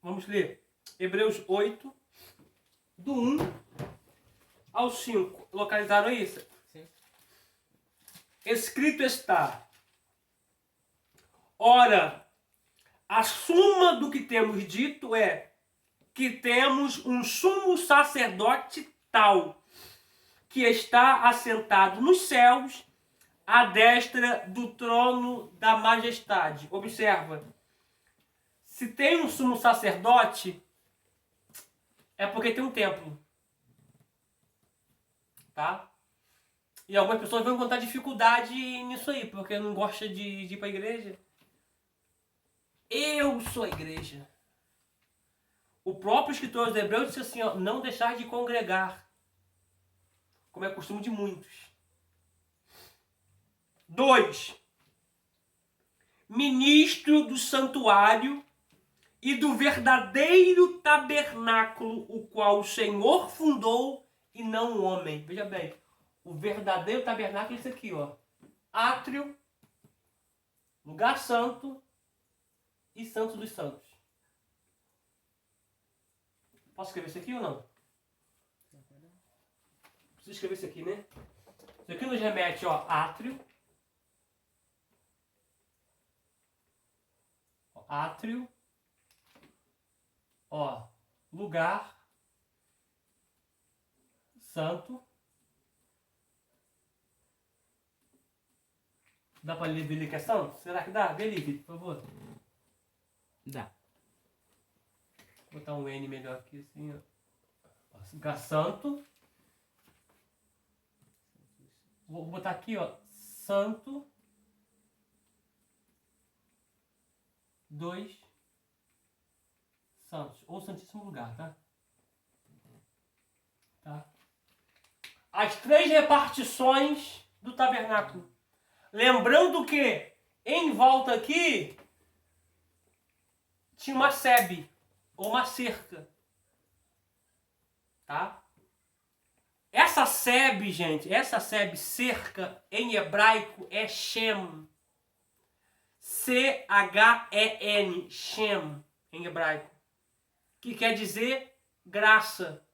Vamos ler Hebreus 8, do 1 ao 5. Localizaram isso? Sim. Escrito está: ora, a suma do que temos dito é que temos um sumo sacerdote tal, que está assentado nos céus, à destra do trono da majestade. Observa, se tem um sumo sacerdote, é porque tem um templo. Tá? E algumas pessoas vão encontrar dificuldade nisso aí, porque não gosta de ir para a igreja. Eu sou a igreja. O próprio escritor dos Hebreus disse assim, ó, não deixar de congregar, como é costume de muitos. 2. Ministro do santuário e do verdadeiro tabernáculo, o qual o Senhor fundou e não o homem. Veja bem, o verdadeiro tabernáculo é esse aqui, ó. Átrio, lugar santo e santo dos santos. Posso escrever isso aqui ou não? Preciso escrever isso aqui, né? Isso aqui nos remete, ó, átrio. Átrio. Ó, lugar santo. Dá pra ler que é santo? Será que dá? Vê ali, por favor. Dá. Vou botar um N melhor aqui, assim, ó. Lugar santo. Vou botar aqui, ó, santo. 2 santos, ou santíssimo lugar, tá? Tá? As 3 repartições do tabernáculo. Lembrando que em volta aqui tinha uma sebe, ou uma cerca. Tá? Essa sebe, gente, essa sebe, cerca, em hebraico é Shem. C-H-E-N, Shem, em hebraico. Que quer dizer graça,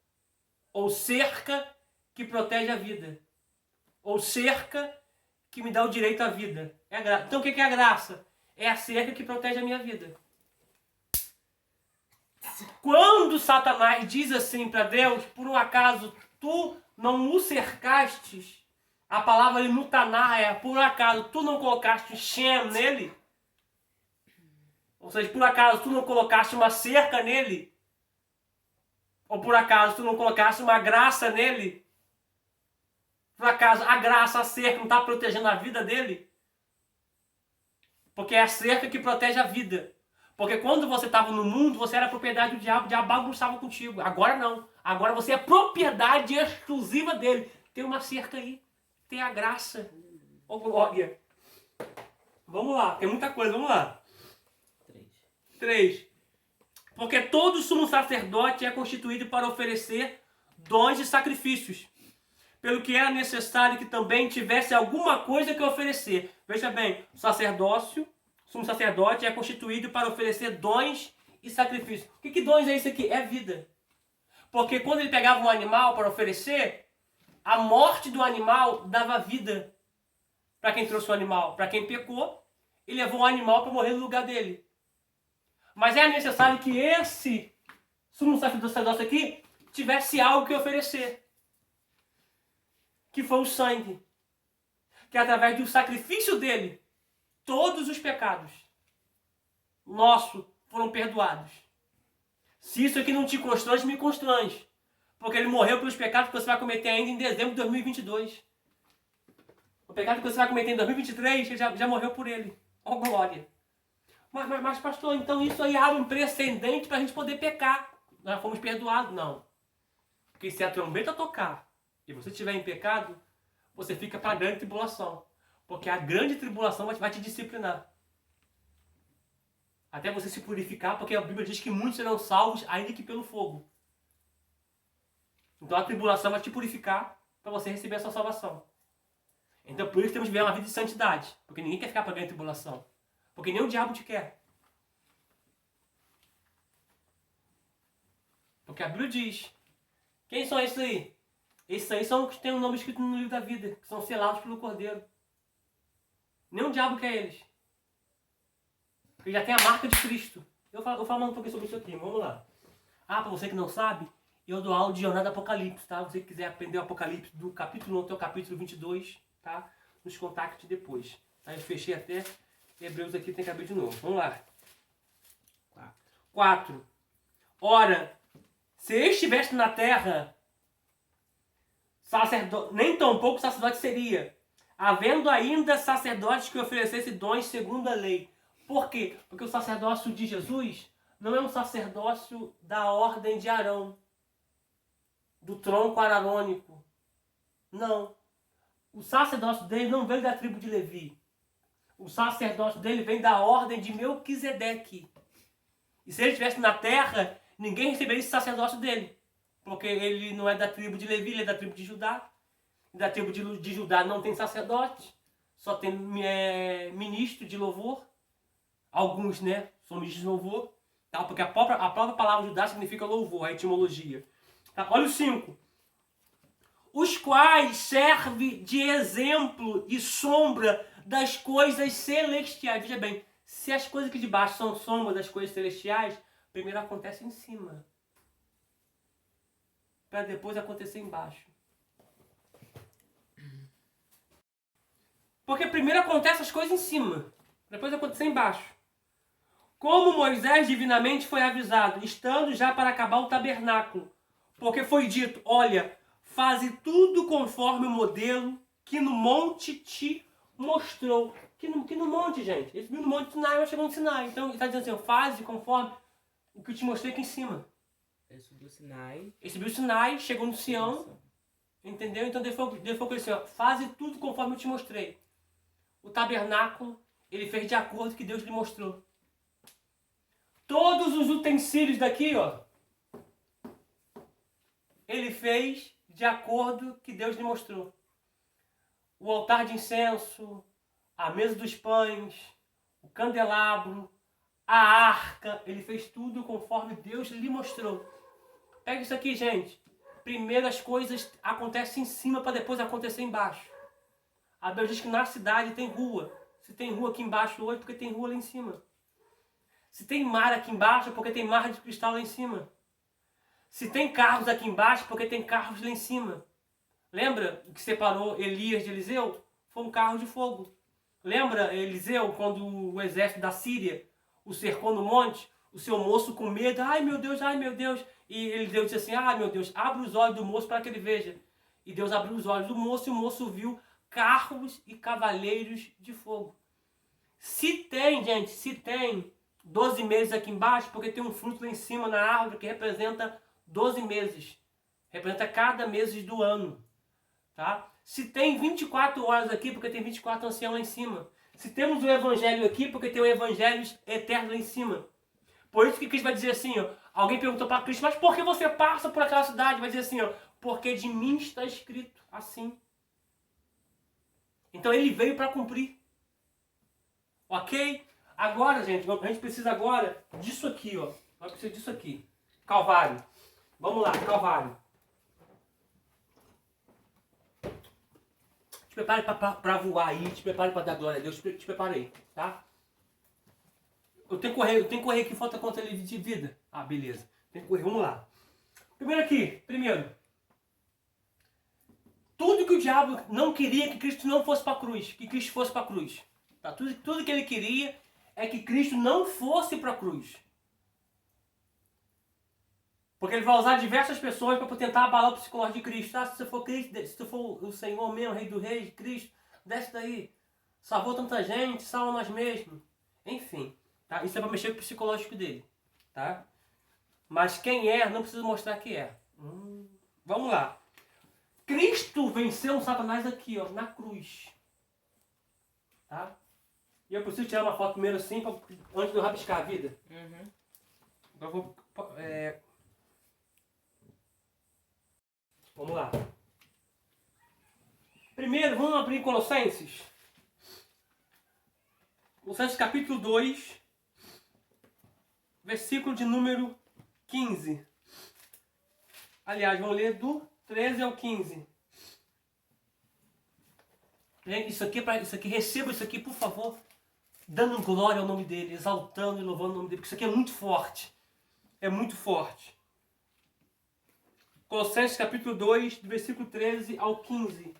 ou cerca que protege a vida, ou cerca que me dá o direito à vida. É a graça. Então o que é a graça? É a cerca que protege a minha vida. Quando Satanás diz assim para Deus, por um acaso tu não o cercastes, a palavra ali no Taná é, por um acaso tu não colocaste Shem nele, ou seja, por acaso tu não colocaste uma cerca nele, ou por acaso tu não colocaste uma graça nele, por acaso a graça, a cerca não está protegendo a vida dele, porque é a cerca que protege a vida. Porque quando você estava no mundo, você era propriedade do diabo, o diabo bagunçava contigo. Agora não. Agora você é propriedade exclusiva dele. Tem uma cerca aí. Tem a graça. Ô, glória. Vamos lá, tem muita coisa, vamos lá. 3. Porque todo sumo sacerdote é constituído para oferecer dons e sacrifícios, pelo que era necessário que também tivesse alguma coisa que oferecer. Veja bem, sumo sacerdote é constituído para oferecer dons e sacrifícios. O que dons é isso aqui? É vida. Porque quando ele pegava um animal para oferecer, a morte do animal dava vida para quem trouxe o animal. Para quem pecou, ele levou o animal para morrer no lugar dele. Mas é necessário que esse sumo sacerdote aqui tivesse algo que oferecer. Que foi o sangue. Que através do sacrifício dele, todos os pecados nossos foram perdoados. Se isso aqui não te constrange, me constrange. Porque ele morreu pelos pecados que você vai cometer ainda em dezembro de 2022. O pecado que você vai cometer em 2023, ele já morreu por ele. Ó glória. Mas pastor, então isso aí abre um precedente para a gente poder pecar. Nós fomos perdoados. Não. Porque se a trombeta tocar e você estiver em pecado, você fica para a grande tribulação. Porque a grande tribulação vai te disciplinar. Até você se purificar, porque a Bíblia diz que muitos serão salvos ainda que pelo fogo. Então a tribulação vai te purificar para você receber a sua salvação. Então por isso temos que viver uma vida de santidade. Porque ninguém quer ficar para a grande tribulação. Porque nem o diabo te quer. Porque a Bíblia diz. Quem são esses aí? Esses aí são os que têm o nome escrito no livro da vida, que são selados pelo Cordeiro. Nem o diabo quer eles. Porque já tem a marca de Cristo. Eu vou falar um pouquinho sobre isso aqui, vamos lá. Para você que não sabe, eu dou aula de jornada do Apocalipse, tá? Você que quiser aprender o Apocalipse do capítulo 1 até o capítulo 22, tá? Nos contacte depois. Tá? Eu fechei até Hebreus aqui, tem que abrir de novo. Vamos lá. 4. Ora, se eu estivesse na terra, nem tão pouco sacerdote seria, havendo ainda sacerdotes que oferecessem dons segundo a lei. Por quê? Porque o sacerdócio de Jesus não é um sacerdócio da ordem de Arão, do tronco ararônico. Não. O sacerdócio dele não veio da tribo de Levi. O sacerdócio dele vem da ordem de Melquisedeque. E se ele estivesse na terra, ninguém receberia esse sacerdócio dele. Porque ele não é da tribo de Levi, ele é da tribo de Judá. E da tribo de Judá não tem sacerdote, só tem ministro de louvor. Alguns, né, são ministros de louvor. Tá? Porque a própria palavra Judá significa louvor, a etimologia. Tá? Olha o 5. Os quais servem de exemplo e sombra das coisas celestiais. Veja bem, se as coisas aqui de baixo são sombra das coisas celestiais, primeiro acontece em cima, para depois acontecer embaixo. Porque primeiro acontecem as coisas em cima, depois acontecer embaixo. Como Moisés divinamente foi avisado, estando já para acabar o tabernáculo. Porque foi dito, olha, faze tudo conforme o modelo que no monte te mostrou. Que no monte, gente? Ele subiu no monte Sinai, mas chegou no Sinai. Então ele está dizendo assim, faze conforme o que eu te mostrei aqui em cima. Ele subiu o Sinai. Ele subiu o Sinai, chegou no Sião. Entendeu? Então Deus falou assim, ó, faze tudo conforme eu te mostrei. O tabernáculo, ele fez de acordo com o que Deus lhe mostrou. Todos os utensílios daqui, ó, ele fez de acordo com o que Deus lhe mostrou. O altar de incenso, a mesa dos pães, o candelabro, a arca, ele fez tudo conforme Deus lhe mostrou. Pega isso aqui, gente. Primeiro as coisas acontecem em cima para depois acontecer embaixo. A Bíblia diz que na cidade tem rua. Se tem rua aqui embaixo hoje, porque tem rua lá em cima. Se tem mar aqui embaixo, é porque tem mar de cristal lá em cima. Se tem carros aqui embaixo, é porque tem carros lá em cima. Lembra o que separou Elias de Eliseu? Foi um carro de fogo. Lembra Eliseu, quando o exército da Síria o cercou no monte? O seu moço com medo, ai meu Deus. E Eliseu disse assim, ai meu Deus, abre os olhos do moço para que ele veja. E Deus abriu os olhos do moço e o moço viu carros e cavaleiros de fogo. Se tem, gente, 12 meses aqui embaixo, porque tem um fruto lá em cima na árvore que representa 12 meses. Representa cada mês do ano. Tá? Se tem 24 horas aqui, porque tem 24 anciãos lá em cima. Se temos o evangelho aqui, porque tem o evangelho eterno lá em cima. Por isso que Cristo vai dizer assim, ó, alguém perguntou para Cristo, mas por que você passa por aquela cidade? Vai dizer assim, ó, porque de mim está escrito assim. Então ele veio para cumprir. Ok? Agora, gente, a gente precisa agora disso aqui, ó. A gente precisa disso aqui. Calvário. Vamos lá, Calvário. Te prepare para voar aí, te prepare para dar glória a Deus, te preparei, tá? Eu tenho que correr aqui, falta conta de vida. Ah, beleza. Tem que correr, vamos lá. Primeiro. Tudo que o diabo não queria que Cristo não fosse para a cruz, que Cristo fosse para a cruz. Tá? Tudo que ele queria é que Cristo não fosse para a cruz. Porque ele vai usar diversas pessoas para tentar abalar o psicológico de Cristo. Ah, se for Cristo, se tu for o Senhor mesmo, Rei do Rei, Cristo, desce daí. Salvou tanta gente, salva nós mesmos. Enfim, tá? Isso é para mexer com o psicológico dele. Tá? Mas quem é, não precisa mostrar que é. Vamos lá. Cristo venceu o Satanás aqui, ó, na cruz. Tá? E eu preciso tirar uma foto primeiro assim, antes de eu rabiscar a vida. Então eu vou... Vamos lá. Primeiro, vamos abrir Colossenses. Colossenses capítulo 2, versículo de número 15. Aliás, vamos ler do 13 ao 15. Gente, isso aqui, receba isso aqui, por favor. Dando glória ao nome dele, exaltando e louvando o nome dele, porque isso aqui é muito forte. É muito forte. Colossenses capítulo 2, do versículo 13 ao 15.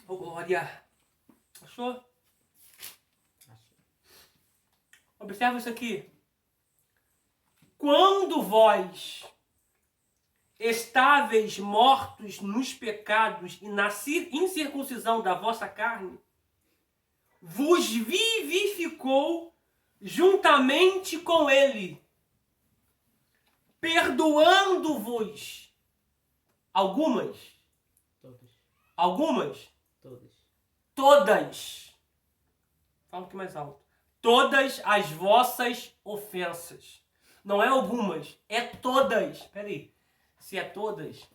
Oh, glória. Achou? Observa isso aqui. Quando vós, estáveis mortos nos pecados e na incircuncisão da vossa carne, vos vivificou juntamente com ele, perdoando-vos algumas, todas, fala um pouquinho mais alto, todas as vossas ofensas. Não é algumas, é todas. Espera aí. Se é todas,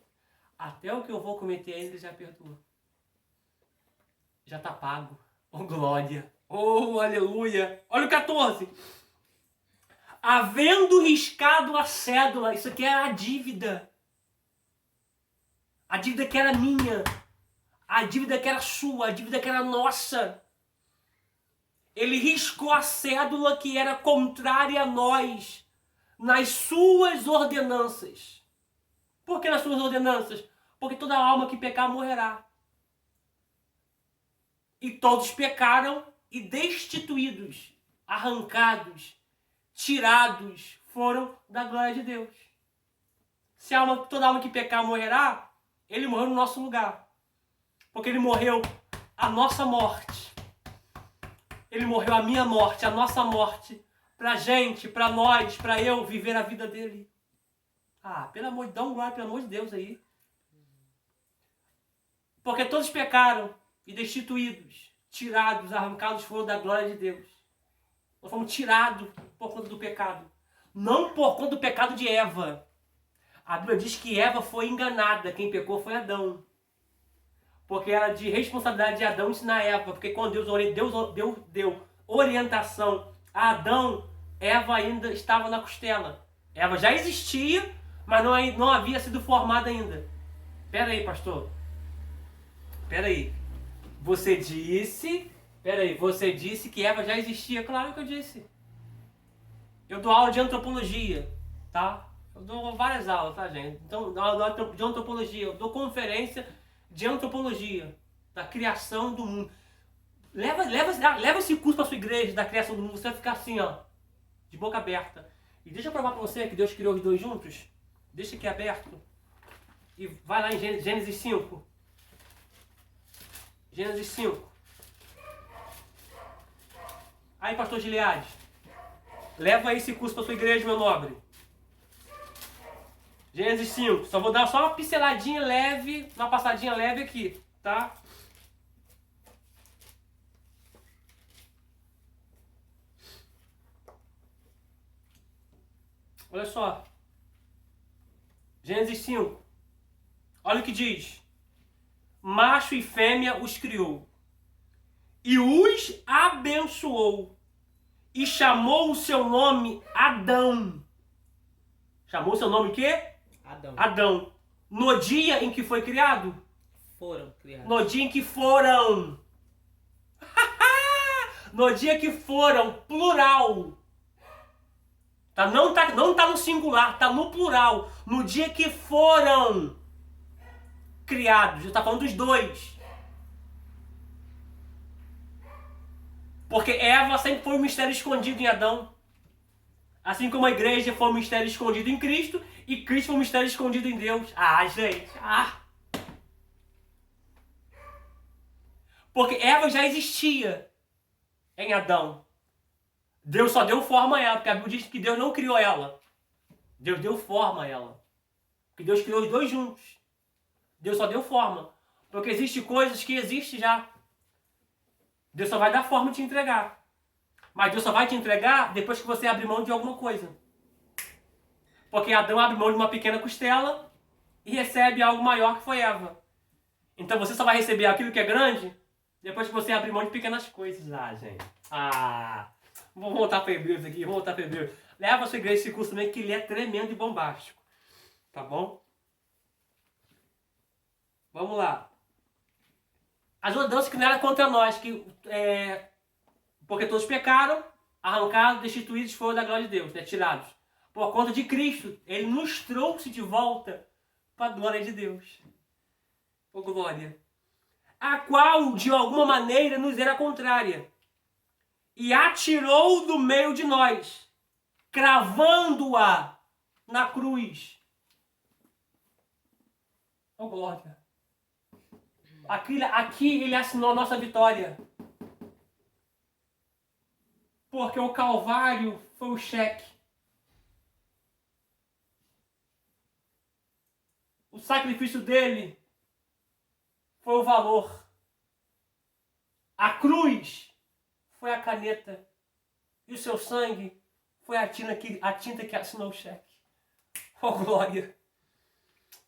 até o que eu vou cometer ainda já perdoa. Já está pago. Oh, glória. Oh, aleluia. Olha o 14. Havendo riscado a cédula. Isso aqui era a dívida. A dívida que era minha. A dívida que era sua. A dívida que era nossa. Ele riscou a cédula que era contrária a nós. Nas suas ordenanças. Por que nas suas ordenanças? Porque toda alma que pecar morrerá. E todos pecaram e destituídos, arrancados, tirados, foram da glória de Deus. Se toda alma que pecar morrerá, ele morreu no nosso lugar. Porque ele morreu a nossa morte. Ele morreu a minha morte, a nossa morte. Pra gente, pra nós, pra eu viver a vida dele. Ah, pelo amor de Deus, dá um glória, pelo amor de Deus aí. Porque todos pecaram e destituídos, tirados, arrancados foram da glória de Deus. Nós fomos tirados por conta do pecado. Não por conta do pecado de Eva. A Bíblia diz que Eva foi enganada, quem pecou foi Adão. Porque era de responsabilidade de Adão ensinar Eva. Porque quando Deus deu orientação a Adão, Eva ainda estava na costela. Eva já existia, mas não havia sido formada ainda. Pera aí, pastor. Pera aí. Você disse que Eva já existia. Claro que eu disse. Eu dou aula de antropologia, tá? Eu dou várias aulas, tá, gente? Então, de antropologia. Eu dou conferência de antropologia, da criação do mundo. Leva esse curso para sua igreja, da criação do mundo. Você vai ficar assim, ó, de boca aberta. E deixa eu provar para você que Deus criou os dois juntos. Deixa aqui aberto. E vai lá em Gênesis 5. Gênesis 5. Aí, pastor Gileade, leva esse curso para sua igreja, meu nobre. Gênesis 5. Só vou dar só uma pinceladinha leve, uma passadinha leve aqui, tá? Olha só. Gênesis 5. Olha o que diz. Macho e fêmea os criou. E os abençoou. E chamou o seu nome Adão. Chamou o seu nome o quê? Adão. No dia em que foi criado? Foram criados. No dia em que foram. No dia que foram, plural. Tá? Não tá no singular, tá no plural. No dia que foram criados. Já tá falando dos dois. Porque Eva sempre foi um mistério escondido em Adão. Assim como a igreja foi um mistério escondido em Cristo e Cristo foi um mistério escondido em Deus. Ah, gente. Ah. Porque Eva já existia em Adão. Deus só deu forma a ela, porque a Bíblia diz que Deus não criou ela. Deus deu forma a ela. Porque Deus criou os dois juntos. Deus só deu forma. Porque existem coisas que existem já. Deus só vai dar forma e te entregar. Mas Deus só vai te entregar depois que você abrir mão de alguma coisa. Porque Adão abre mão de uma pequena costela e recebe algo maior que foi Eva. Então você só vai receber aquilo que é grande depois que você abrir mão de pequenas coisas. Ah, gente. Ah... Vou voltar para Hebreus aqui, Leva a sua igreja esse curso também, que ele é tremendo e bombástico. Tá bom? Vamos lá. As ordenanças que não eram contra nós, porque todos pecaram, arrancados, destituídos foram da glória de Deus, né, tirados. Por conta de Cristo, ele nos trouxe de volta para a glória de Deus. Ô glória. A qual, de alguma maneira, nos era contrária. E atirou do meio de nós, cravando-a na cruz. Ô glória. Aqui ele assinou a nossa vitória. Porque o Calvário foi o cheque. O sacrifício dele foi o valor. A cruz foi a caneta. E o seu sangue foi a tinta que assinou o cheque. Oh glória!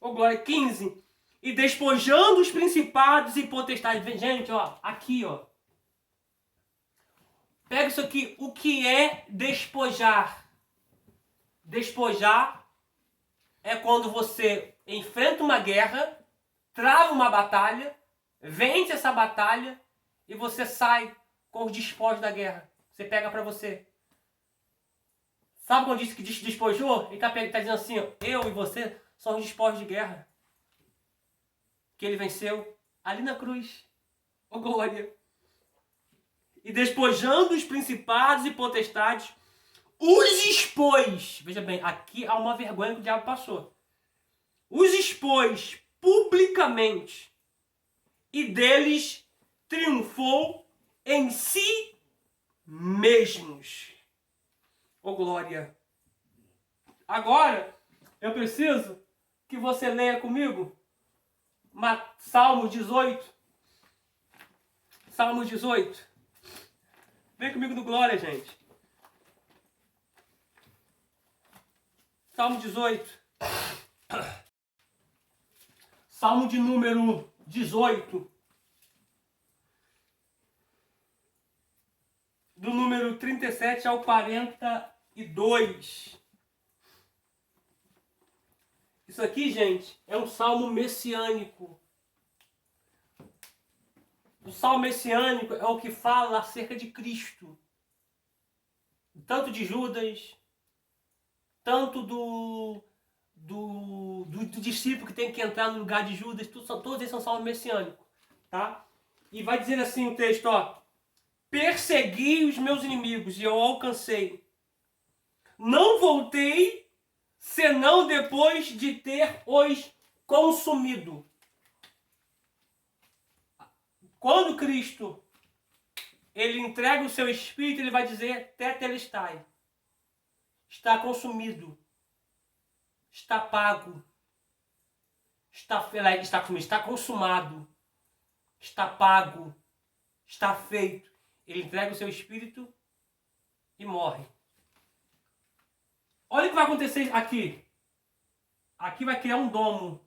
Oh glória! 15. E despojando os principados e potestades. Gente, ó, aqui, ó. Pega isso aqui. O que é despojar? Despojar é quando você enfrenta uma guerra, trava uma batalha, vence essa batalha e você sai com os despojos da guerra. Você pega pra você. Sabe quando disse que despojou? Ele tá dizendo assim, ó, eu e você somos despojos de guerra. Que ele venceu ali na cruz. Oh glória! E despojando os principados e potestades, os expôs. Veja bem, aqui há uma vergonha que o diabo passou. Os expôs publicamente e deles triunfou em si mesmos. Oh glória! Agora, eu preciso que você leia comigo Salmo 18. Salmo 18. Vem comigo no glória, gente. Salmo 18. Salmo de número 18. Do número 37 ao 42. Isso aqui, gente, é um salmo messiânico. O salmo messiânico é o que fala acerca de Cristo. Tanto de Judas, tanto do discípulo que tem que entrar no lugar de Judas, todos eles são salmo messiânico, tá? E vai dizer assim o texto, ó. Persegui os meus inimigos e eu alcancei. Não voltei, senão depois de ter os consumido. Quando Cristo ele entrega o seu espírito, ele vai dizer tetelestai. Está consumido. Está pago. Está consumado. Está pago. Está feito. Ele entrega o seu espírito e morre. Olha o que vai acontecer aqui. Aqui vai criar um domo.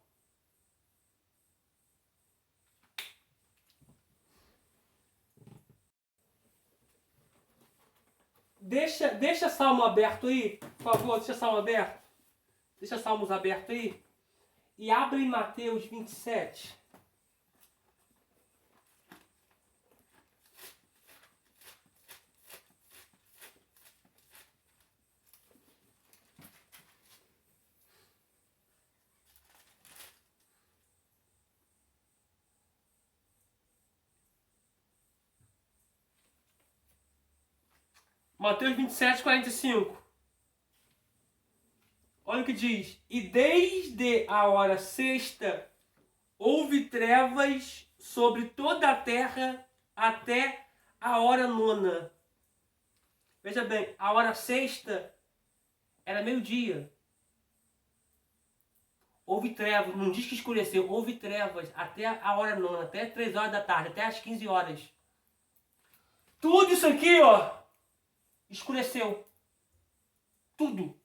Deixa Salmo aberto aí, por favor, deixa Salmo aberto. Deixa Salmos aberto aí. E abre em Mateus 27. Mateus 27, 45. Olha o que diz. E desde a hora sexta houve trevas sobre toda a terra até a hora nona. Veja bem, a hora sexta era meio-dia. Houve trevas, não diz que escureceu, houve trevas até a hora nona, até 3 horas da tarde, até as 15 horas. Tudo isso aqui, ó, escureceu. Tudo.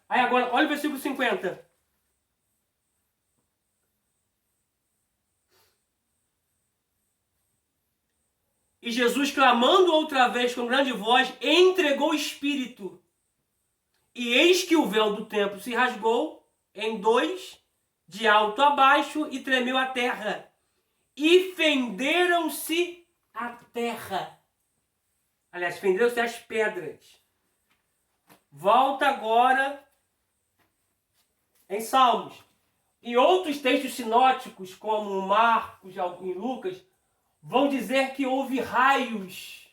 Aí agora, olha o versículo 50. E Jesus, clamando outra vez com grande voz, entregou o Espírito. E eis que o véu do templo se rasgou em dois, de alto a baixo, e tremeu a terra. E fenderam-se a terra. Aliás, fenderam-se as pedras. Volta agora em Salmos. Em outros textos sinóticos, como Marcos e Lucas, vão dizer que houve raios.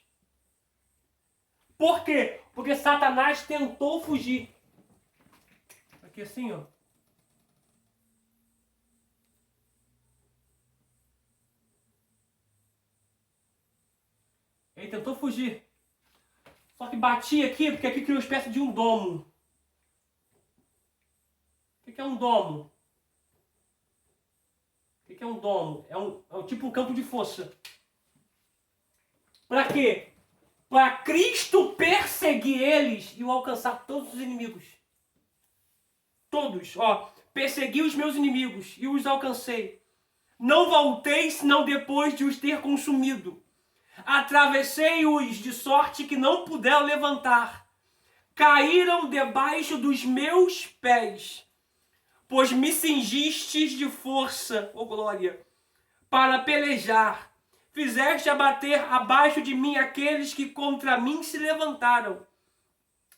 Por quê? Porque Satanás tentou fugir. Aqui assim, ó. Ele tentou fugir. Só que batia aqui, porque aqui criou uma espécie de um domo. O que é um domo? O que é um domo? É um tipo um campo de força. Para quê? Para Cristo perseguir eles e o alcançar todos os inimigos. Todos, ó. Persegui os meus inimigos e os alcancei. Não voltei senão depois de os ter consumido. Atravessei-os de sorte que não puderam levantar. Caíram debaixo dos meus pés. Pois me cingistes de força, ó glória, para pelejar. Fizeste abater abaixo de mim aqueles que contra mim se levantaram.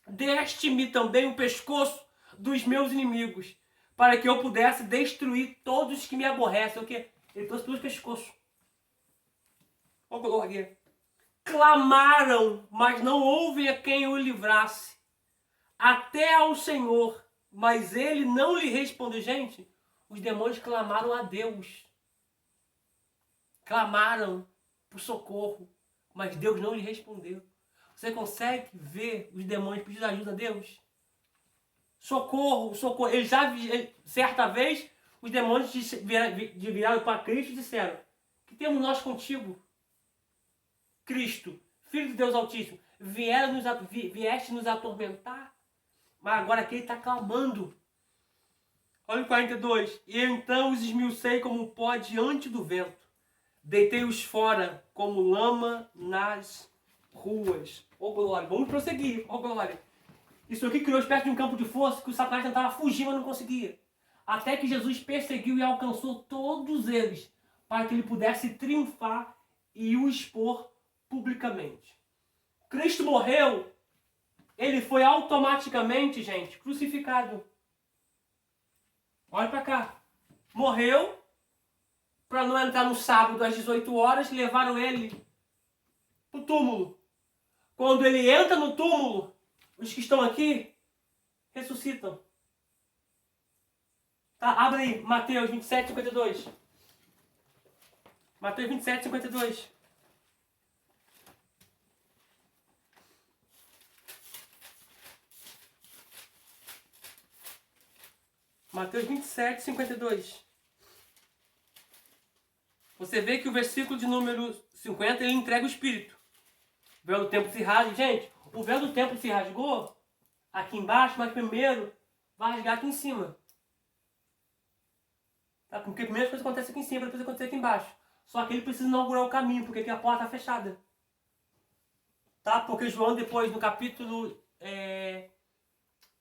Deste-me também o pescoço dos meus inimigos, para que eu pudesse destruir todos que me aborrecem. O quê? Ele trouxe pelos pescoços. Ó glória. Clamaram, mas não houve a quem o livrasse. Até ao Senhor, mas ele não lhe respondeu. Gente, os demônios clamaram a Deus. Clamaram por socorro, mas Deus não lhe respondeu. Você consegue ver os demônios pedindo ajuda a Deus? Socorro, socorro. Certa vez, os demônios viraram para Cristo e disseram: que temos nós contigo, Cristo, Filho de Deus Altíssimo? Vieste nos atormentar? Mas agora aqui ele está clamando. Olha o 42. E então os esmiucei como pó diante do vento. Deitei-os fora como lama nas ruas. Ô glória, vamos prosseguir. Ô glória. Isso aqui criou uma espécie de um campo de força que o Satanás tentava fugir, mas não conseguia. Até que Jesus perseguiu e alcançou todos eles, para que ele pudesse triunfar e o expor publicamente. Cristo morreu, ele foi automaticamente, gente, crucificado. Olha para cá. Morreu, para não entrar no sábado às 18 horas, levaram ele para o túmulo. Quando ele entra no túmulo, os que estão aqui ressuscitam. Tá, abre aí, Mateus 27, 52. Mateus 27, 52. Mateus 27, 52. Você vê que o versículo de número 50, ele entrega o Espírito. O véu do templo se rasga. Gente, o véu do templo se rasgou aqui embaixo, mas primeiro vai rasgar aqui em cima. Tá? Porque primeiro as coisas acontecem aqui em cima, depois acontecem aqui embaixo. Só que ele precisa inaugurar o caminho, porque aqui a porta está fechada. Tá? Porque João depois, no capítulo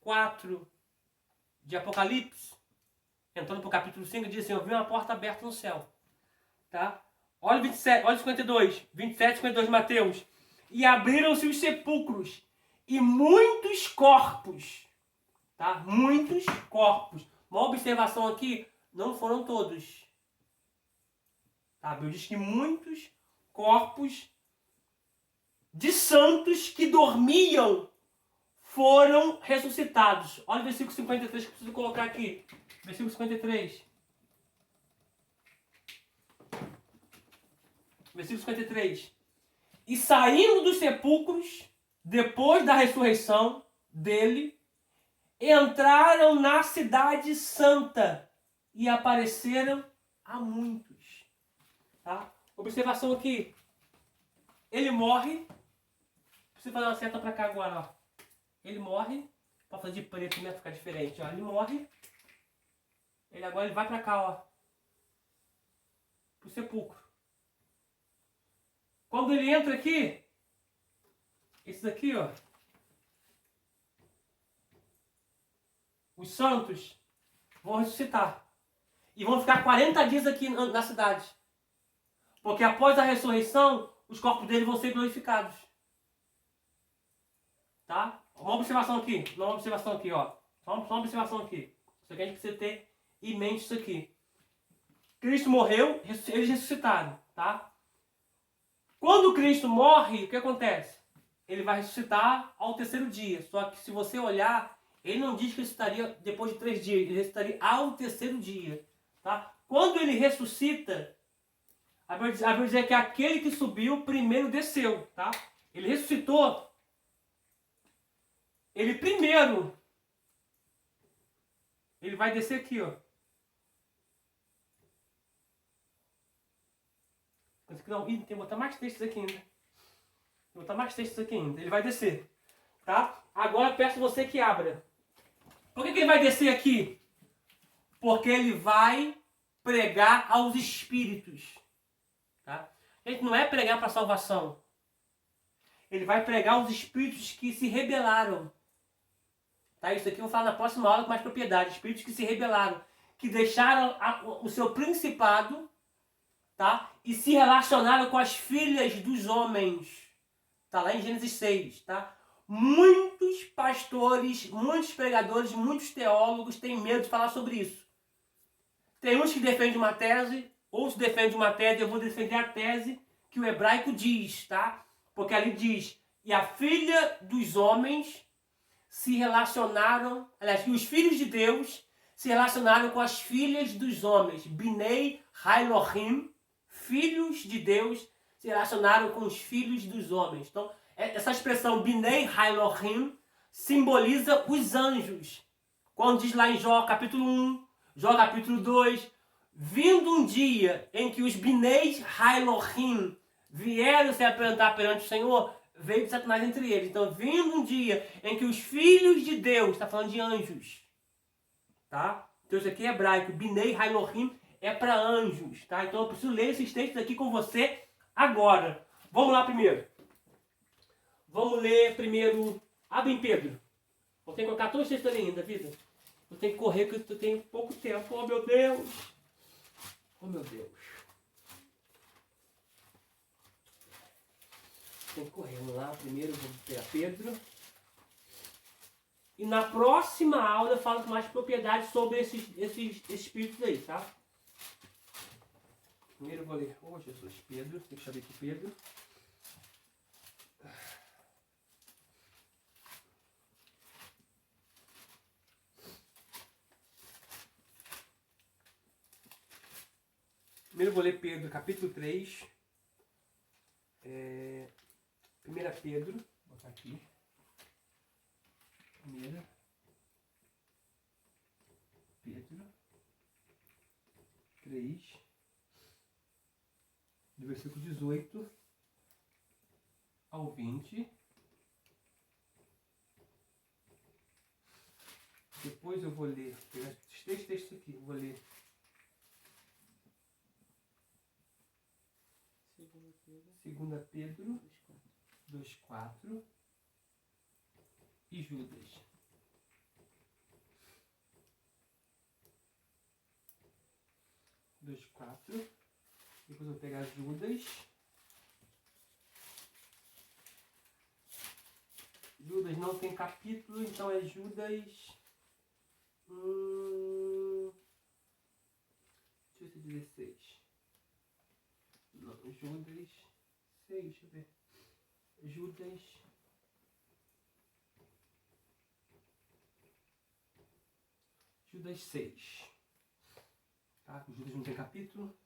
4 de Apocalipse, entrando para o capítulo 5, diz assim: eu vi uma porta aberta no céu. Tá? Olha 27, olha 52, 27, 52 de Mateus. E abriram-se os sepulcros, e muitos corpos, tá? Muitos corpos. Uma observação aqui, não foram todos. Tá? A Bíblia diz que muitos corpos de santos que dormiam foram ressuscitados. Olha o versículo 53 que eu preciso colocar aqui. Versículo 53. Versículo 53. E saindo dos sepulcros, depois da ressurreição dele, entraram na cidade santa e apareceram a muitos. Tá? Observação aqui. Ele morre. Preciso fazer uma seta para cá agora. Ó. Ele morre. Para fazer de preto, né? Ficar diferente. Ó. Ele morre. Agora ele vai para cá, ó. Pro sepulcro. Quando ele entra aqui, esse daqui, ó, santos vão ressuscitar. E vão ficar 40 dias aqui na cidade. Porque após a ressurreição, os corpos deles vão ser glorificados. Tá? Uma observação aqui. Uma observação aqui, ó. Só uma observação aqui. Isso aqui a gente precisa ter em mente isso aqui. Cristo morreu, eles ressuscitaram, tá? Quando Cristo morre, o que acontece? Ele vai ressuscitar ao terceiro dia. Só que se você olhar, ele não diz que ressuscitaria depois de 3 dias. Ele ressuscitaria ao terceiro dia, tá? Quando ele ressuscita, a Bíblia diz que aquele que subiu primeiro desceu, tá? Ele ressuscitou. Ele primeiro. Ele vai descer aqui, ó. Não, tem que botar mais textos aqui ainda. Vou botar mais textos aqui ainda. Ele vai descer. Tá? Agora peço você que abra. Por que ele vai descer aqui? Porque ele vai pregar aos espíritos. Tá? Ele não é pregar para salvação. Ele vai pregar aos espíritos que se rebelaram. Tá? Isso aqui eu vou falar na próxima aula com mais propriedade. Espíritos que se rebelaram. Que deixaram o seu principado, tá? E se relacionaram com as filhas dos homens. Tá lá em Gênesis 6. Tá? Muitos pastores, muitos pregadores, muitos teólogos têm medo de falar sobre isso. Tem uns que defendem uma tese, outros defendem uma tese. Eu vou defender a tese que o hebraico diz. Tá? Porque ali diz, e a filha dos homens se relacionaram, aliás, e os filhos de Deus se relacionaram com as filhas dos homens. Binei Hailohim, filhos de Deus, se relacionaram com os filhos dos homens. Então, essa expressão Binei Hailohim simboliza os anjos. Quando diz lá em Jó capítulo 1, Jó capítulo 2, vindo um dia em que os Binei Hailohim vieram se apresentar perante o Senhor, veio Satanás entre eles. Então, vindo um dia em que os filhos de Deus, está falando de anjos, tá? Então, isso aqui é hebraico. Binei Hailohim é para anjos, tá? Então, eu preciso ler esses textos aqui com você agora. Vamos lá primeiro. Vamos ler primeiro. Abre em Pedro. Eu tenho que colocar todos os textos ali ainda, vida. Eu tenho que correr porque eu tenho pouco tempo. Oh, meu Deus. Oh, meu Deus. Tem que correr. Vamos lá. Primeiro eu vou pegar Pedro. E na próxima aula eu falo com mais propriedade sobre esses espíritos aí, tá? Primeiro eu vou ler. Oh, Jesus. Pedro. Deixa eu ver aqui Pedro. Primeiro eu vou ler Pedro, capítulo 3. 1 Pedro, vou botar aqui. 1 Pedro 3, do versículo 18 ao 20. Depois eu vou ler, vou pegar esses 3 textos aqui, vou ler. 2 Pedro 2,4 e Judas. Depois eu vou pegar Judas. Judas não tem capítulo, então é Judas. Deixa eu ver 16. Não, Judas 6, deixa eu ver. Judas 6. Tá? Judas não tem capítulo.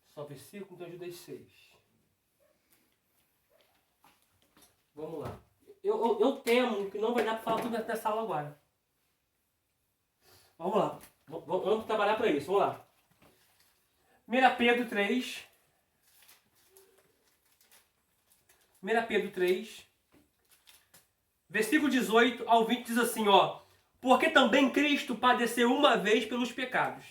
Só versículo, então Judas 6. Vamos lá. Eu temo que não vai dar para falar tudo nessa aula agora. Vamos lá. Vamos trabalhar para isso. Vamos lá. 1 Pedro 3. 1 Pedro 3. Versículo 18 ao 20 diz assim, ó. Porque também Cristo padeceu uma vez pelos pecados.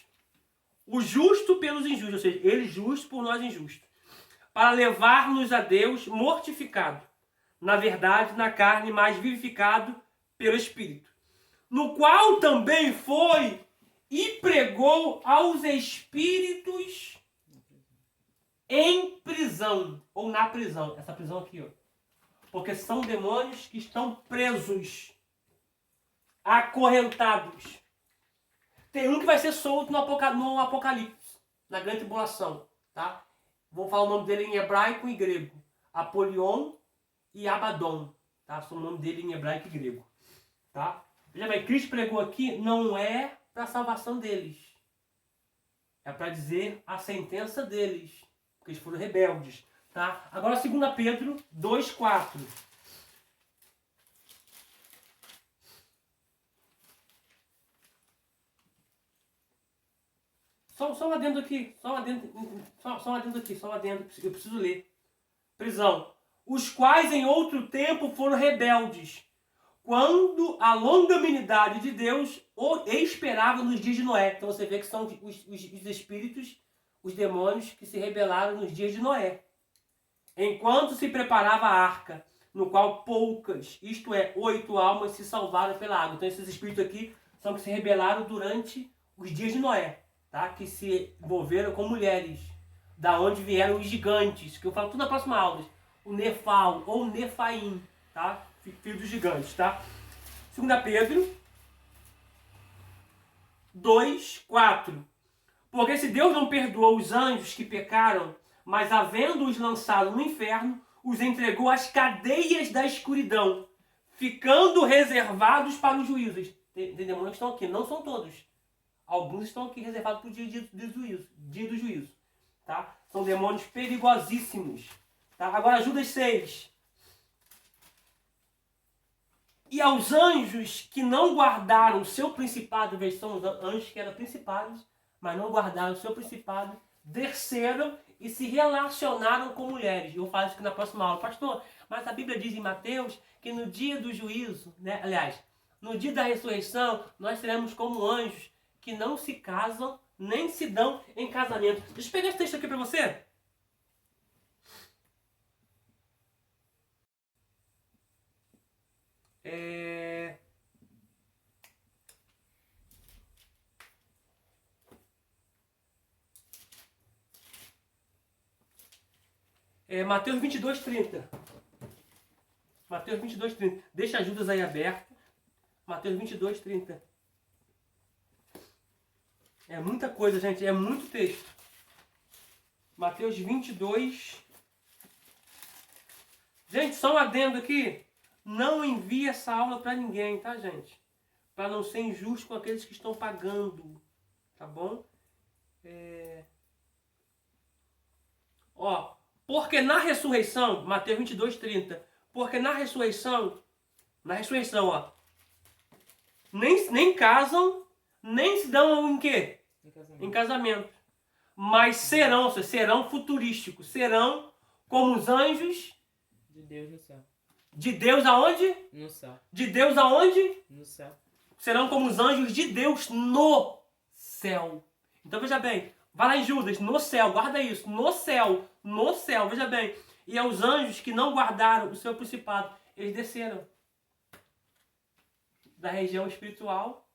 O justo pelos injustos, ou seja, ele justo por nós injustos. Para levar-nos a Deus mortificado. Na verdade, na carne, mas vivificado pelo Espírito. no qual também foi e pregou aos espíritos em prisão, ou na prisão. Essa prisão aqui, ó. Porque são demônios que estão presos, acorrentados. Tem um que vai ser solto no Apocalipse, na grande tribulação, tá? Vou falar o nome dele em hebraico e grego. Apolion e Abaddon, tá? São o nome dele em hebraico e grego, tá? Veja bem, Cristo pregou aqui não é para a salvação deles. É para dizer a sentença deles, porque eles foram rebeldes, tá? Agora 2 Pedro 2,4. Só um adendo aqui, só um adendo, eu preciso ler. Prisão. Os quais em outro tempo foram rebeldes, quando a longanimidade de Deus o esperava nos dias de Noé. Então você vê que são os espíritos, os demônios que se rebelaram nos dias de Noé. Enquanto se preparava a arca, no qual poucas, isto é, 8 almas se salvaram pela água. Então esses espíritos aqui são que se rebelaram durante os dias de Noé, tá? Que se envolveram com mulheres, da onde vieram os gigantes, que eu falo tudo na próxima aula. O Nefal ou Nefaim, tá? Filho dos gigantes, tá? 2 Pedro 2,4. Porque se Deus não perdoou os anjos que pecaram, mas havendo-os lançado no inferno, os entregou às cadeias da escuridão, ficando reservados para os juízos. Tem demônios que estão aqui, não são todos. Alguns estão aqui reservados para o dia do juízo. Tá? São demônios perigosíssimos. Tá? Agora, Judas 6. E aos anjos que não guardaram o seu principado, veja, são os anjos que eram principados, mas não guardaram o seu principado, desceram e se relacionaram com mulheres. Eu falo isso aqui na próxima aula. Pastor, mas a Bíblia diz em Mateus que no dia do juízo, né, aliás, no dia da ressurreição, nós seremos como anjos que não se casam nem se dão em casamento. Deixa eu pegar esse texto aqui para você. Mateus 22:30. Mateus 22:30. Deixa as Judas aí aberto. Mateus 22:30. É muita coisa, gente. É muito texto. Mateus 22. Gente, só um adendo aqui. Não envie essa aula para ninguém, tá, gente? Para não ser injusto com aqueles que estão pagando. Tá bom? Porque na ressurreição, Mateus 22:30, porque na ressurreição, ó, nem casam, nem se dão em quê? Em casamento. Mas serão futurísticos, serão como os anjos de Deus no céu. De Deus aonde? No céu. De Deus aonde? No céu. Serão como os anjos de Deus no céu. Então veja bem, vai lá em Judas, no céu, guarda isso, no céu, veja bem. E aos anjos que não guardaram o seu principado, eles desceram da região espiritual,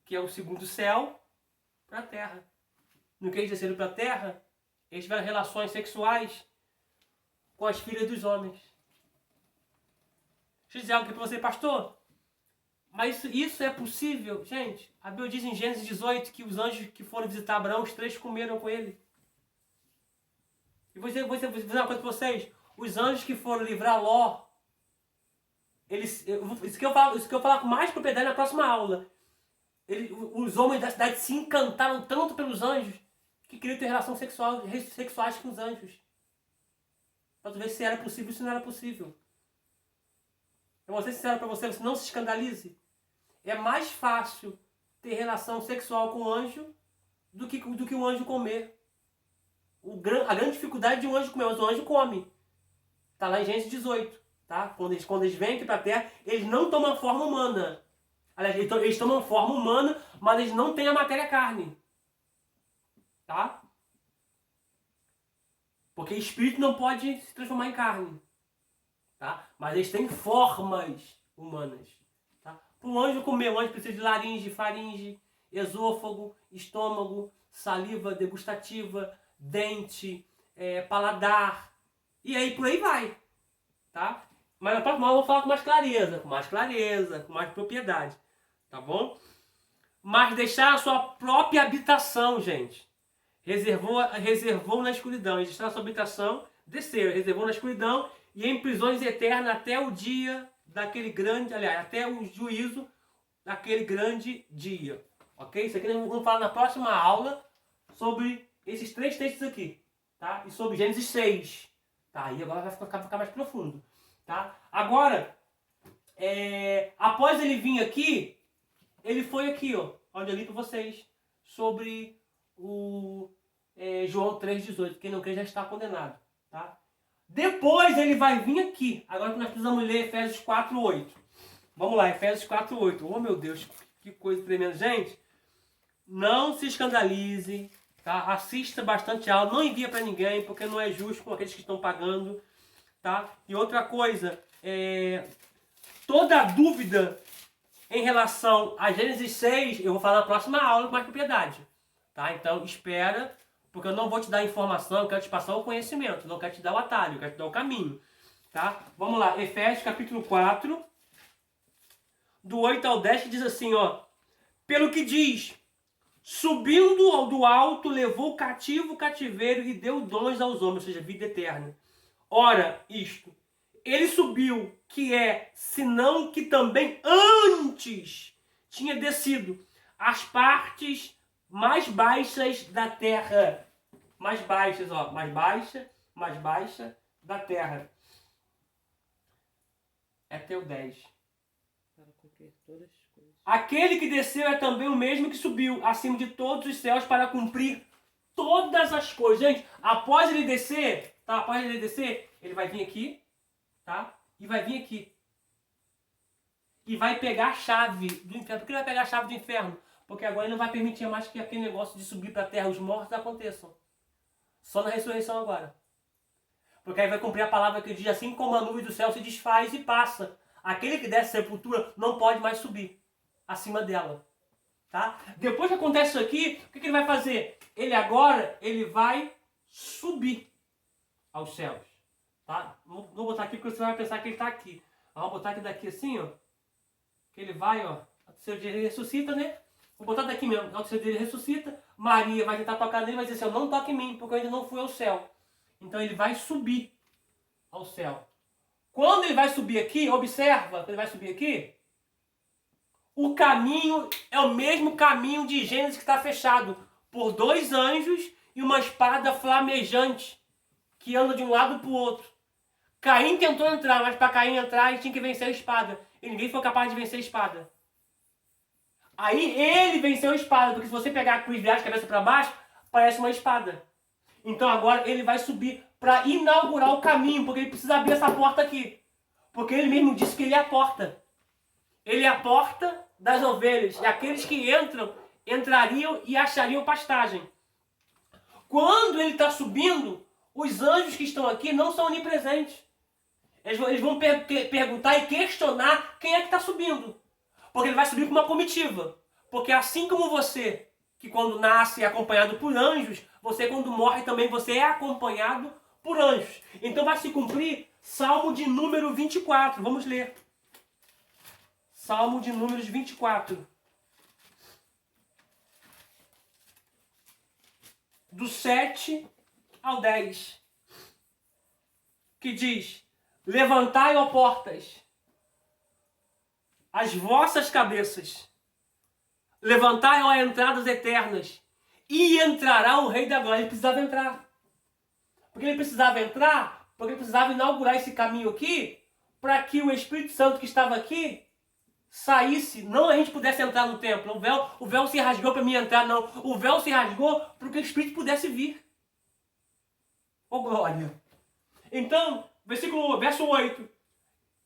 que é o segundo céu, para a terra. No que eles desceram para a terra, eles tiveram relações sexuais com as filhas dos homens. Deixa eu dizer algo aqui para você, pastor. Mas isso é possível? Gente, a Bíblia diz em Gênesis 18 que os anjos que foram visitar Abraão, os 3 comeram com ele. E vou dizer uma coisa para vocês. Os anjos que foram livrar Ló, isso que eu falar com mais propriedade na próxima aula. Os homens da cidade se encantaram tanto pelos anjos que queriam ter relações sexuais com os anjos. Para tu ver se era possível ou se não era possível. Eu vou ser sincero para você não se escandalize. É mais fácil ter relação sexual com o anjo do que o anjo comer. A grande dificuldade de um anjo comer, mas o anjo come. Está lá em Gênesis 18. Tá? Quando eles vêm aqui para a Terra, eles não tomam forma humana. Aliás, eles tomam forma humana, mas eles não têm a matéria carne. Tá? Porque espírito não pode se transformar em carne. Tá? Mas eles têm formas humanas. Tá? o anjo comer, o anjo precisa de laringe, faringe, esôfago, estômago, saliva degustativa, dente, paladar, e aí por aí vai, tá? Mas na próxima aula eu vou falar com mais clareza, com mais propriedade, tá bom? Mas deixar a sua própria habitação, gente. Reservou na escuridão. Ele está na sua habitação, desceu, reservou na escuridão e em prisões eternas até o dia daquele grande, aliás, até o juízo daquele grande dia. Ok? Isso aqui nós vamos falar na próxima aula sobre esses 3 textos aqui, tá? E sobre Gênesis 6. Tá? E agora vai ficar mais profundo, tá? Agora, após ele vir aqui, ele foi aqui, ó, onde eu li para vocês, sobre o João 3,18. Quem não crê já está condenado, tá? Depois ele vai vir aqui. Agora que nós precisamos ler Efésios 4,8. Vamos lá, Efésios 4,8. Oh, meu Deus, que coisa tremenda. Gente, não se escandalize, tá? Assista bastante aula. Não envia para ninguém, porque não é justo com aqueles que estão pagando, tá? E outra coisa, toda dúvida em relação a Gênesis 6, eu vou falar na próxima aula com mais propriedade, tá? Então, espera, porque eu não vou te dar informação, eu quero te passar o conhecimento, não quero te dar o atalho, eu quero te dar o caminho, tá? Vamos lá, Efésios capítulo 4, do 8 ao 10, que diz assim, ó: pelo que diz, subindo do alto, levou cativo o cativeiro e deu dons aos homens, ou seja, vida eterna. Ora, isto, ele subiu, que senão que também antes tinha descido as partes mais baixas da terra. Mais baixas, ó. Mais baixa da terra. Até o 10. Para cumprir todas as coisas. Aquele que desceu é também o mesmo que subiu acima de todos os céus para cumprir todas as coisas. Gente, após ele descer, tá? Após ele descer, ele vai vir aqui, tá? E vai vir aqui. E vai pegar a chave do inferno. Por que ele vai pegar a chave do inferno? Porque agora ele não vai permitir mais que aquele negócio de subir para a terra, os mortos, aconteçam. Só na ressurreição agora. Porque aí vai cumprir a palavra que diz, assim como a nuvem do céu se desfaz e passa. Aquele que desce a sepultura não pode mais subir acima dela. Tá? Depois que acontece isso aqui, o que ele vai fazer? Ele vai subir aos céus. Tá? Não vou botar aqui porque você vai pensar que ele está aqui. Vamos botar aqui daqui assim, ó. Que ele vai, ó. Ao terceiro dia ele ressuscita, né? Vou botar daqui mesmo. Ao terceiro dia ele ressuscita. Maria vai tentar tocar nele e vai dizer assim, não toque em mim, porque eu ainda não fui ao céu. Então ele vai subir ao céu. Quando ele vai subir aqui, observa, quando ele vai subir aqui, o caminho é o mesmo caminho de Gênesis que está fechado por 2 anjos e uma espada flamejante que anda de um lado para o outro. Caim tentou entrar, mas para Caim entrar ele tinha que vencer a espada. E ninguém foi capaz de vencer a espada. Aí ele venceu a espada, porque se você pegar a cruz de cabeça para baixo, parece uma espada. Então agora ele vai subir para inaugurar o caminho, porque ele precisa abrir essa porta aqui. Porque ele mesmo disse que ele é a porta. Ele é a porta das ovelhas. E aqueles que entram, entrariam e achariam pastagem. Quando ele está subindo, os anjos que estão aqui não são onipresentes. Eles vão perguntar e questionar quem é que está subindo. Porque ele vai subir com uma comitiva. Porque assim como você, que quando nasce é acompanhado por anjos, você quando morre também você é acompanhado por anjos. Então vai se cumprir Salmo de número 24. Vamos ler. Salmo de números 24. Do 7 ao 10. Que diz: levantai, ó portas, as vossas cabeças. Levantai, ó entradas eternas, e entrará o Rei da Glória. Ele precisava entrar. Porque ele precisava entrar, porque ele precisava inaugurar esse caminho aqui, para que o Espírito Santo que estava aqui saísse, não a gente pudesse entrar no templo. O véu se rasgou para mim entrar, não. O véu se rasgou para que o Espírito pudesse vir. Oh, glória! Então, verso 8.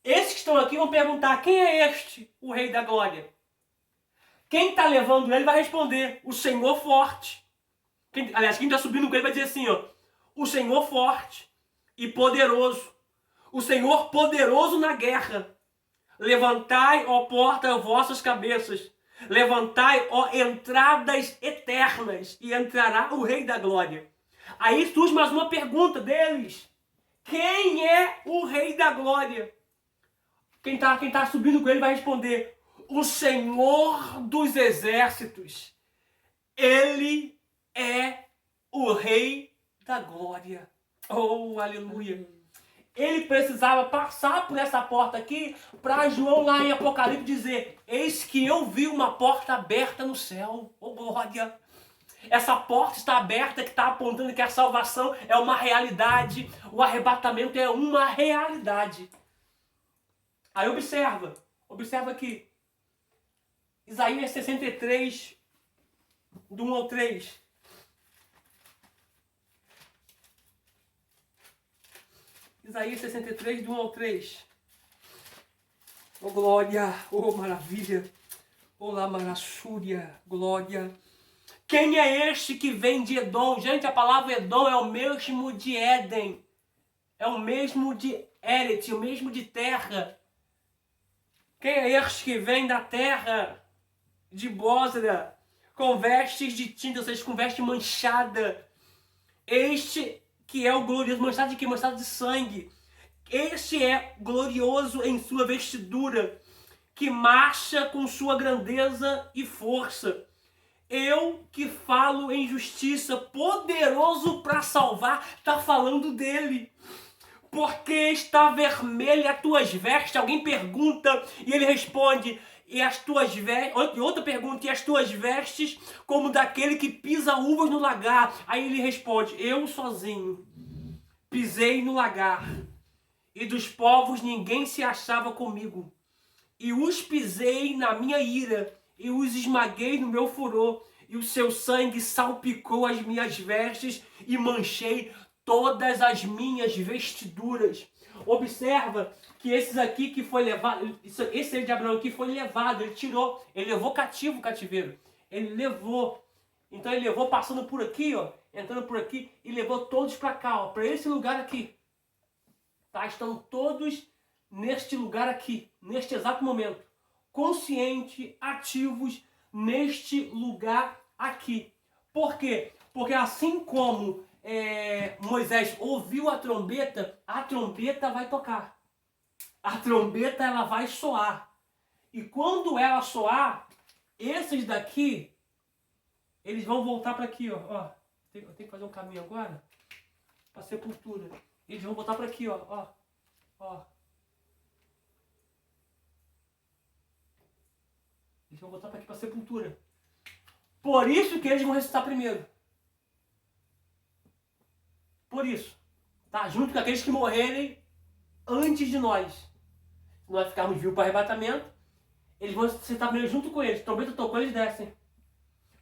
Esses que estão aqui vão perguntar, quem é este, o Rei da Glória? Quem está levando ele vai responder, o Senhor forte. Quem está subindo com ele vai dizer assim, ó, o Senhor forte e poderoso. O Senhor poderoso na guerra. Levantai, ó porta, vossas cabeças. Levantai, ó entradas eternas, e entrará o Rei da Glória. Aí surge mais uma pergunta deles. Quem é o Rei da Glória? Quem tá subindo com ele vai responder: o Senhor dos Exércitos. Ele é o Rei da Glória. Oh, aleluia. Ele precisava passar por essa porta aqui para João lá em Apocalipse dizer: eis que eu vi uma porta aberta no céu. Oh, glória. Essa porta está aberta, que está apontando que a salvação é uma realidade, o arrebatamento é uma realidade. Aí observa aqui, Isaías 63, do 1 ao 3. Isaías 63, do 1 ao 3. Oh glória, oh maravilha, oh lá marassúria, glória. Quem é este que vem de Edom? Gente, a palavra Edom é o mesmo de Éden. É o mesmo de Eret, o mesmo de terra. Quem é este que vem da terra de Bósra, com vestes de tinta, ou seja, com veste manchada? Este que é o glorioso, manchado de quê? Manchado de sangue. Este é glorioso em sua vestidura, que marcha com sua grandeza e força. Eu que falo em justiça, poderoso para salvar, está falando dele. Porque está vermelha as tuas vestes? Alguém pergunta e ele responde: e as tuas vestes, outra pergunta, e as tuas vestes como daquele que pisa uvas no lagar? Aí ele responde: eu sozinho pisei no lagar, e dos povos ninguém se achava comigo. E os pisei na minha ira, e os esmaguei no meu furor, e o seu sangue salpicou as minhas vestes, e manchei todas as minhas vestiduras. Observa que esses aqui que foi levado, esse de Abraão aqui foi levado, ele tirou, ele levou cativo o cativeiro. Ele levou. Então ele levou passando por aqui, ó, entrando por aqui, e levou todos para cá, ó, para esse lugar aqui. Tá? Estão todos neste lugar aqui, neste exato momento. Consciente, ativos neste lugar aqui. Por quê? Porque assim como Moisés ouviu a trombeta vai tocar. A trombeta ela vai soar. E quando ela soar, esses daqui, eles vão voltar para aqui, ó. Eu tenho que fazer um caminho agora para a sepultura. Eles vão voltar para aqui, ó. Eles vão voltar para aqui para a sepultura. Por isso que eles vão ressuscitar primeiro. Por isso. Tá? Junto com aqueles que morrerem antes de nós. Se nós ficarmos vivos para arrebatamento, eles vão ressuscitar primeiro junto com eles. Trombeta tocou, eles descem.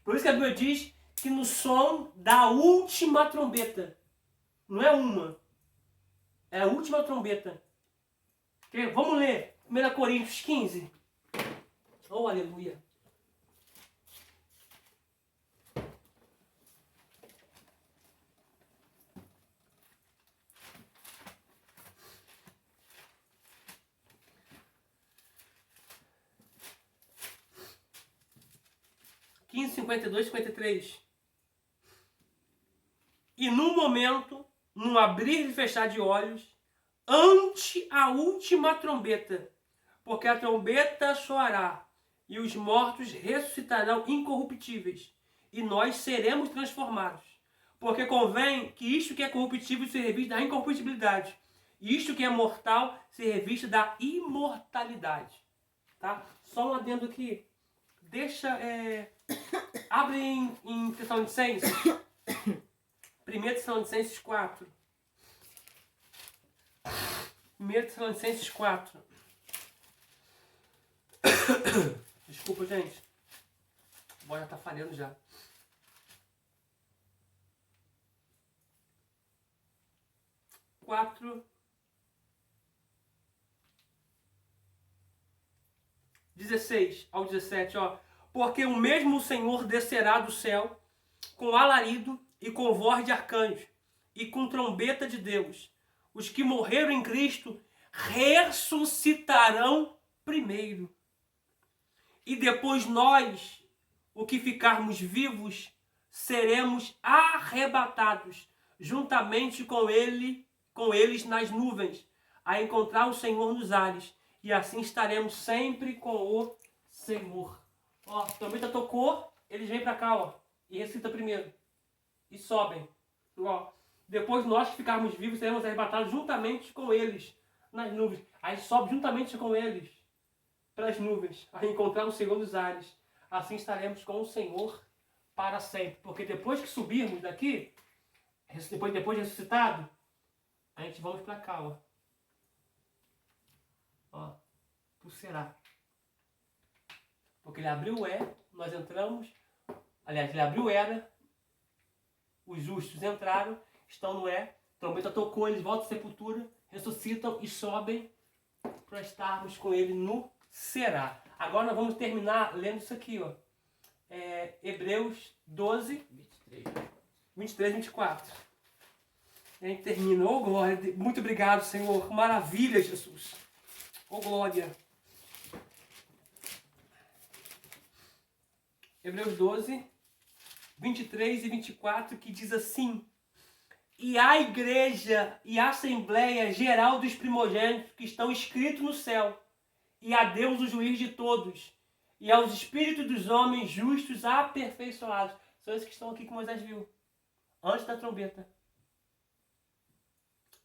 Por isso que a Bíblia diz que no som da última trombeta, não é uma, é a última trombeta. Vamos ler 1 Coríntios 15. Oh, aleluia. (15, 52, 53). E no momento, num abrir e fechar de olhos, ante a última trombeta, porque a trombeta soará, e os mortos ressuscitarão incorruptíveis, e nós seremos transformados. Porque convém que isto que é corruptível se revista da incorruptibilidade, e isto que é mortal se revista da imortalidade. Tá? Só um adendo aqui. Deixa... abre em Tessalonicenses. 1 Tessalonicenses 4. 1 Tessalonicenses 4. Desculpa, gente. A voz já tá falhando já. (4) 16 ao 17, ó. Porque o mesmo Senhor descerá do céu com alarido e com voz de arcanjo e com trombeta de Deus. Os que morreram em Cristo ressuscitarão primeiro. E depois nós, o que ficarmos vivos, seremos arrebatados juntamente com eles nas nuvens, a encontrar o Senhor nos ares. E assim estaremos sempre com o Senhor. Ó, a trombeta tocou, eles vêm para cá, ó, e recita primeiro. E sobem. Ó, depois nós que ficarmos vivos, seremos arrebatados juntamente com eles nas nuvens. Aí sobe juntamente com eles pelas nuvens, a encontrar o Senhor nos ares. Assim estaremos com o Senhor para sempre. Porque depois que subirmos daqui, depois de ressuscitado, a gente vamos para cá, ó. Ó, pro será. Porque ele abriu o nós entramos. Aliás, ele abriu era, os justos entraram, estão no a trombeta tocou, eles voltam à sepultura, ressuscitam e sobem para estarmos com ele no será. Agora nós vamos terminar lendo isso aqui, ó. Hebreus 12, 23, 24. A gente termina. Oh, glória. Muito obrigado, Senhor. Maravilha, Jesus. Oh, glória. Hebreus 12, 23 e 24, que diz assim: e a igreja e a assembleia geral dos primogênitos que estão escritos no céu, e a Deus, o juiz de todos, e aos espíritos dos homens justos aperfeiçoados. São esses que estão aqui que Moisés viu, antes da trombeta.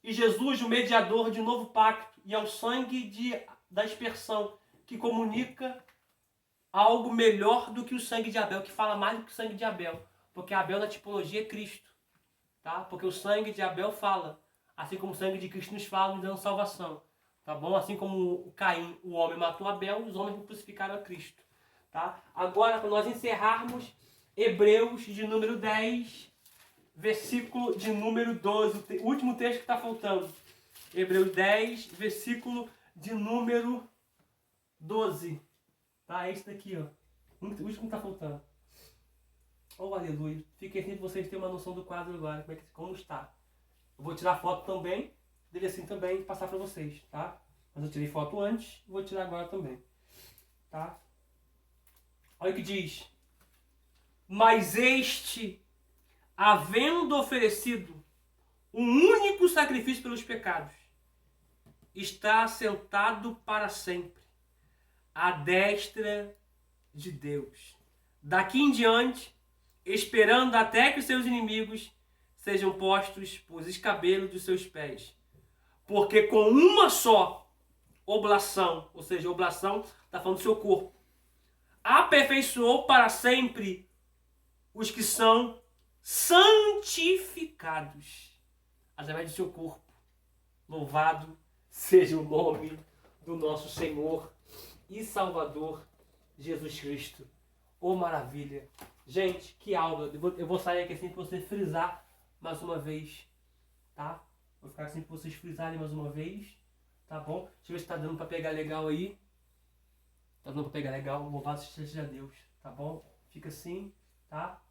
E Jesus, o mediador de novo pacto, e ao sangue da aspersão, que comunica algo melhor do que o sangue de Abel, que fala mais do que o sangue de Abel, porque Abel na tipologia é Cristo, tá? Porque o sangue de Abel fala, assim como o sangue de Cristo nos fala, nos dando salvação, tá bom? Assim como o Caim, o homem, matou Abel, os homens crucificaram a Cristo, tá? Agora, para nós encerrarmos, Hebreus de número 10, versículo de número 12, o último texto que está faltando. Hebreus 10, versículo de número 12. Tá? É esse daqui, ó. O último que está faltando. Oh, aleluia. Fiquem assim para vocês terem uma noção do quadro agora, como está. Eu vou tirar foto também, dele assim também, e passar para vocês, tá? Mas eu tirei foto antes, vou tirar agora também. Tá? Olha o que diz. Mas este, havendo oferecido um único sacrifício pelos pecados, está assentado para sempre à destra de Deus. Daqui em diante, esperando até que os seus inimigos sejam postos por escabelos dos seus pés. Porque com uma só oblação, ou seja, oblação está falando do seu corpo, aperfeiçoou para sempre os que são santificados através do seu corpo. Louvado seja o nome do nosso Senhor e Salvador Jesus Cristo. Oh, maravilha! Gente, que aula! Eu vou sair aqui assim para você frisar mais uma vez, tá? Vou ficar assim para vocês frisarem mais uma vez, tá bom? Deixa eu ver se tá dando para pegar legal aí. Tá dando para pegar legal? Louvado seja Deus, tá bom? Fica assim, tá?